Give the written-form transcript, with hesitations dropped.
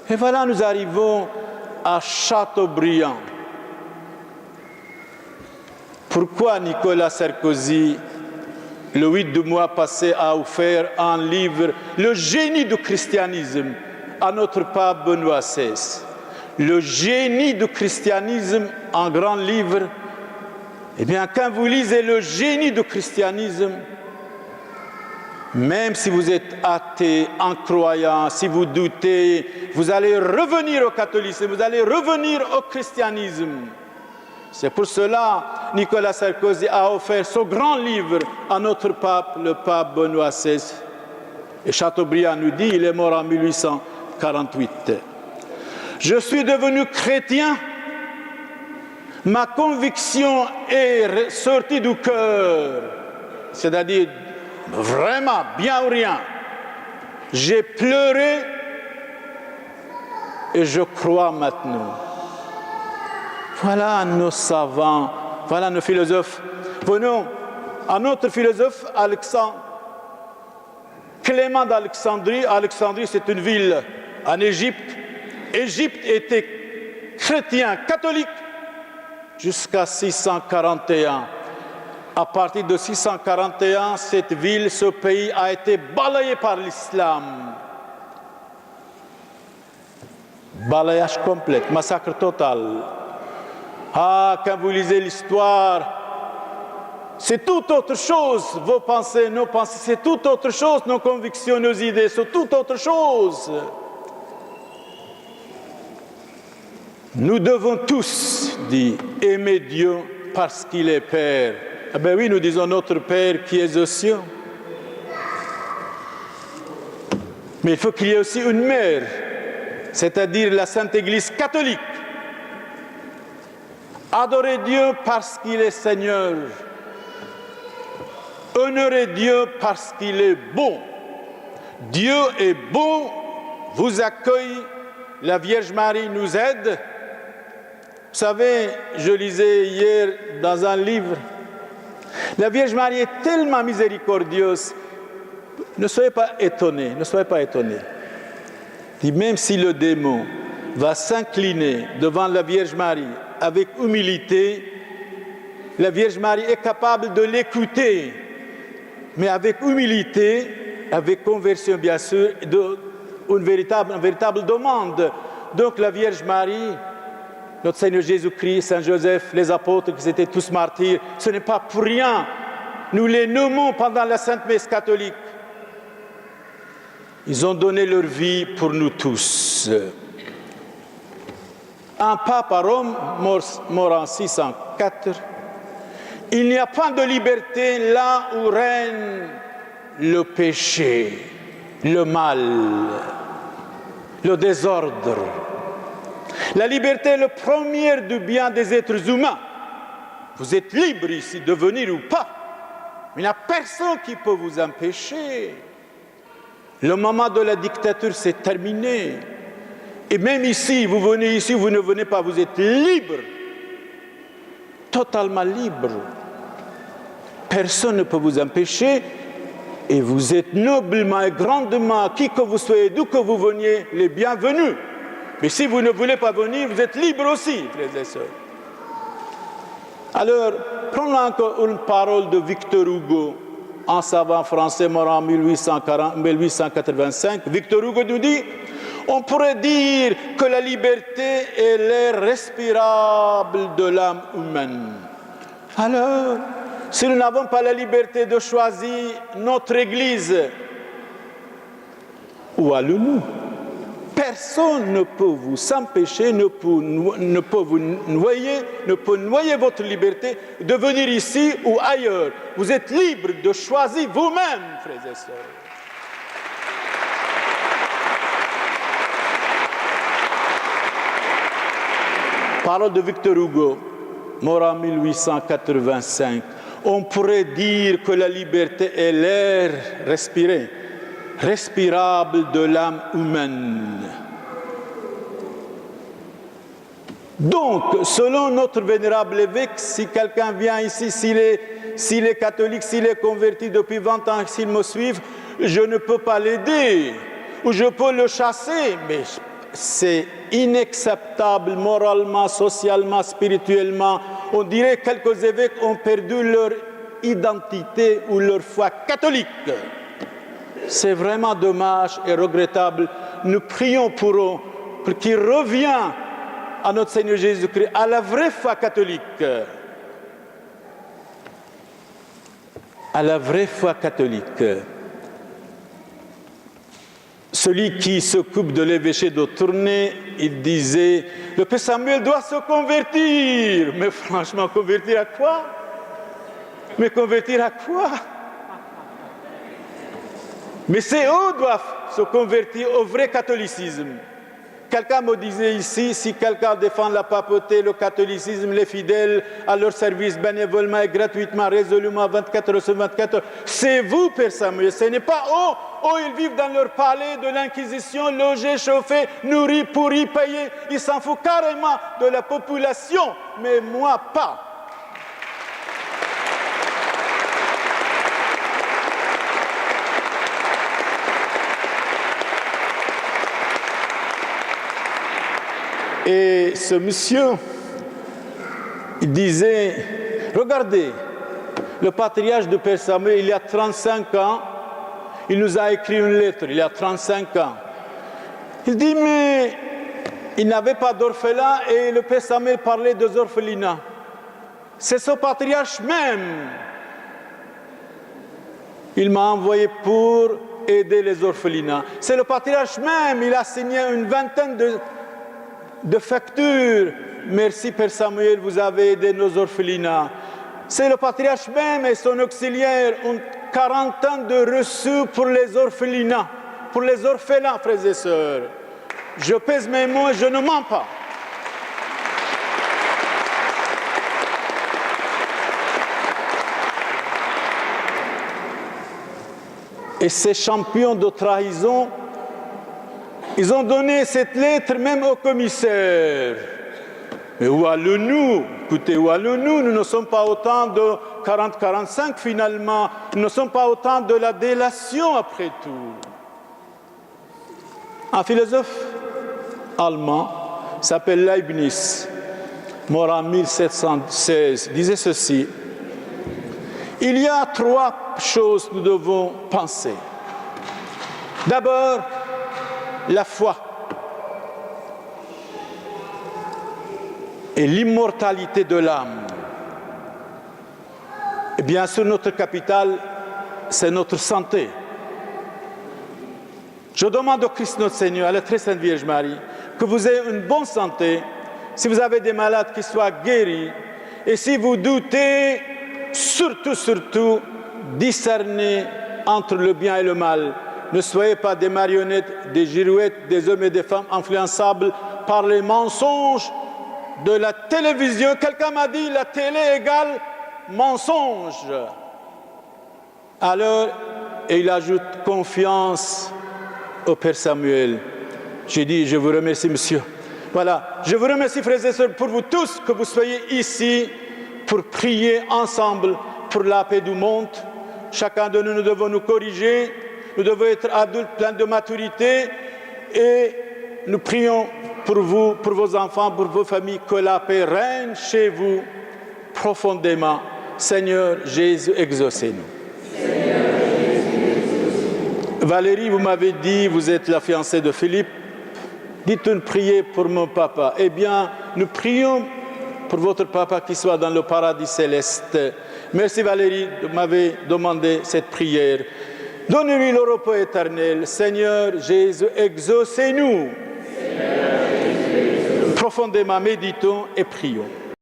Et voilà, nous arrivons à Chateaubriand. Pourquoi Nicolas Sarkozy, le 8 du mois passé, a offert un livre, Le génie du christianisme, à notre pape Benoît XVI? Le génie du christianisme, un grand livre. Eh bien, quand vous lisez Le génie du christianisme, même si vous êtes athée, incroyant, si vous doutez, vous allez revenir au catholicisme, vous allez revenir au christianisme. C'est pour cela que Nicolas Sarkozy a offert ce grand livre à notre pape, le pape Benoît XVI. Et Chateaubriand nous dit, il est mort en 1848. Je suis devenu chrétien, ma conviction est sortie du cœur, c'est-à-dire vraiment bien ou rien. J'ai pleuré et je crois maintenant. Voilà nos savants, voilà nos philosophes. Venons à notre philosophe Alexandre, Clément d'Alexandrie. Alexandrie, c'est une ville en Égypte. Égypte était chrétien, catholique, jusqu'à 641. À partir de 641, cette ville, ce pays a été balayé par l'islam. Balayage complet, massacre total. Ah, quand vous lisez l'histoire, c'est tout autre chose. Vos pensées, nos pensées, c'est tout autre chose. Nos convictions, nos idées, c'est tout autre chose. Nous devons tous, dit, aimer Dieu parce qu'il est Père. Ah ben oui, nous disons notre Père qui est aux cieux. Mais il faut qu'il y ait aussi une mère, c'est-à-dire la Sainte Église catholique. Adorez Dieu parce qu'il est Seigneur. Honorez Dieu parce qu'il est bon. Dieu est bon, vous accueille, la Vierge Marie nous aide. Vous savez, je lisais hier dans un livre, la Vierge Marie est tellement miséricordieuse. Ne soyez pas étonnés, ne soyez pas étonnés. Même si le démon va s'incliner devant la Vierge Marie avec humilité, la Vierge Marie est capable de l'écouter, mais avec humilité, avec conversion bien sûr, une véritable demande. Donc la Vierge Marie, notre Seigneur Jésus-Christ, Saint Joseph, les apôtres qui étaient tous martyrs, ce n'est pas pour rien. Nous les nommons pendant la Sainte Messe catholique. Ils ont donné leur vie pour nous tous. Un pape à Rome, mort en 604, il n'y a pas de liberté là où règne le péché, le mal, le désordre. La liberté est le premier du bien des êtres humains. Vous êtes libre ici de venir ou pas. Mais il n'y a personne qui peut vous empêcher. Le moment de la dictature, c'est terminé. Et même ici, vous venez ici, vous ne venez pas, vous êtes libre. Totalement libre. Personne ne peut vous empêcher. Et vous êtes noblement et grandement, qui que vous soyez, d'où que vous veniez, les bienvenus. Mais si vous ne voulez pas venir, vous êtes libre aussi, frères et sœurs. Alors, prenons encore une parole de Victor Hugo, un savant français mort en 1885. Victor Hugo nous dit, on pourrait dire que la liberté est l'air respirable de l'âme humaine. Alors, si nous n'avons pas la liberté de choisir notre Église, où allons-nous? Personne ne peut vous empêcher, ne peut vous noyer, ne peut noyer votre liberté de venir ici ou ailleurs. Vous êtes libre de choisir vous-même, frères et sœurs. Parole de Victor Hugo, mort en 1885. On pourrait dire que la liberté est l'air respiré, respirable de l'âme humaine. Donc, selon notre vénérable évêque, si quelqu'un vient ici, s'il est catholique, s'il est converti depuis 20 ans, s'il me suit, je ne peux pas l'aider, ou je peux le chasser, mais c'est inacceptable moralement, socialement, spirituellement. On dirait que quelques évêques ont perdu leur identité ou leur foi catholique. C'est vraiment dommage et regrettable. Nous prions pour eux, pour qu'ils reviennent à notre Seigneur Jésus-Christ, à la vraie foi catholique. À la vraie foi catholique. Celui qui s'occupe de l'évêché de Tournai, il disait, le Père Samuel doit se convertir. Mais franchement, convertir à quoi? Mais convertir à quoi? Mais c'est eux qui doivent se convertir au vrai catholicisme. Quelqu'un me disait ici, si quelqu'un défend la papauté, le catholicisme, les fidèles à leur service bénévolement et gratuitement, résolument, 24 heures sur 24 heures, c'est vous, Père Samuel, ce n'est pas eux. Eux, ils vivent dans leur palais de l'Inquisition, logés, chauffés, nourris, pourris, payés. Ils s'en foutent carrément de la population, mais moi pas. Et ce monsieur, il disait, regardez, le patriarche de Père Samuel, il y a 35 ans, il nous a écrit une lettre, il y a 35 ans. Il dit, mais il n'avait pas d'orphelin et le Père Samuel parlait des orphelinats. C'est ce patriarche même. Il m'a envoyé pour aider les orphelinats. C'est le patriarche même, il a signé une vingtaine de factures. Merci Père Samuel, vous avez aidé nos orphelinats. C'est le patriarche même et son auxiliaire ont 40 ans de reçus pour les orphelinats, pour les orphelins, frères et sœurs. Je pèse mes mots et je ne mens pas. Et ces champions de trahison, ils ont donné cette lettre même au commissaire. Mais où allons-nous? Écoutez, où allons-nous? Nous ne sommes pas au temps de 40-45 finalement. Nous ne sommes pas au temps de la délation après tout. Un philosophe allemand s'appelle Leibniz, mort en 1716, disait ceci. Il y a 3 choses que nous devons penser. D'abord, la foi et l'immortalité de l'âme. Et bien sûr, notre capital, c'est notre santé. Je demande au Christ notre Seigneur, à la très sainte Vierge Marie, que vous ayez une bonne santé, si vous avez des malades qui soient guéris, et si vous doutez, surtout, discernez entre le bien et le mal. Ne soyez pas des marionnettes, des girouettes, des hommes et des femmes influençables par les mensonges de la télévision. Quelqu'un m'a dit, la télé égale mensonge. Alors, et il ajoute confiance au Père Samuel. J'ai dit, je vous remercie, monsieur. Voilà, je vous remercie, frères et sœurs, pour vous tous, que vous soyez ici pour prier ensemble pour la paix du monde. Chacun de nous, nous devons nous corriger. Nous devons être adultes, pleins de maturité, et nous prions pour vous, pour vos enfants, pour vos familles, que la paix règne chez vous profondément. Seigneur Jésus, exaucez-nous. Valérie, vous m'avez dit, vous êtes la fiancée de Philippe. Dites une prière pour mon papa. Eh bien, nous prions pour votre papa qui soit dans le paradis céleste. Merci Valérie de m'avoir demandé cette prière. Donnez-lui le repos éternel. Seigneur Jésus, exaucez-nous. Profondément méditons et prions.